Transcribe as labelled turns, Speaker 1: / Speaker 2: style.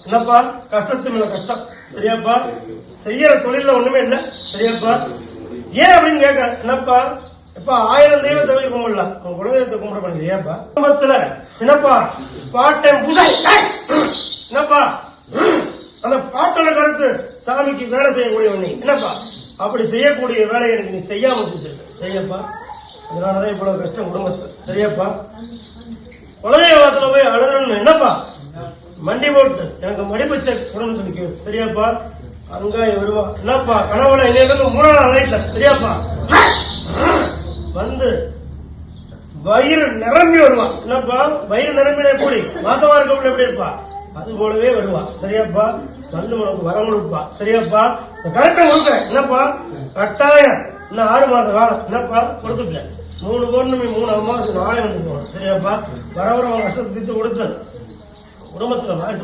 Speaker 1: என்னப்பா கஷ்டத்து மேல கஷ்டம் சரியாப்பா, செய்யற தொழில ஒண்ணுமே இல்ல சரியாப்பா, ஏன் அப்படின்னு கேட்க என்னப்பா, இப்ப 1000 தெய்வத்தை போய் கும்பிடலாம், உங்க குலதெய்வத்தை கும்பிட பண்ணியா குடும்பத்துல என்னப்பா பார்ட் டைம் பூஜை என்னப்பா, அந்த பாட்டோட கருத்து சாமிக்கு வேலை செய்யக்கூடிய நீ என்னப்பா, அப்படி செய்யக்கூடிய வேலையை எனக்கு நீ செய்யாம வச்சிருக்க சரியாப்பா, அதனாலதான் இவ்வளவு கஷ்டம் குடும்பத்துல சரியாப்பா. குலதெய்வ வாசல போய் அழுதுன்னு என்னப்பா மண்டி போட்டு எனக்கு மடிப்பச்ச குடும்பம் சொல்லிக்க சரியாப்பா, அங்க வருவா என்னப்பா கனவுல இன்னைக்கு 3 நாள் நைட்ல சரியாப்பா வந்து வயிறு நிரம்பி வருவா என்னப்பா, வயிறு நிரம்பின எப்படி மாசமா இருக்க எப்படி இருப்பா அது போலவே வருவா சரியாப்பா, வந்து உனக்கு வரம் கொடுப்பா சரியாப்பா, கரெக்டா கொடுக்க என்னப்பா கட்டாயம் இன்னும் 6 மாசம் காலம் என்னப்பா கொடுத்துட்டேன், 3 பௌர்ணமி 3 அமாவாசை நாளை வந்து போகணும் சரியாப்பா, வர வர கஷ்டத்தை தீர்த்து கொடுத்து குடும்பத்துல வாய்ஸ்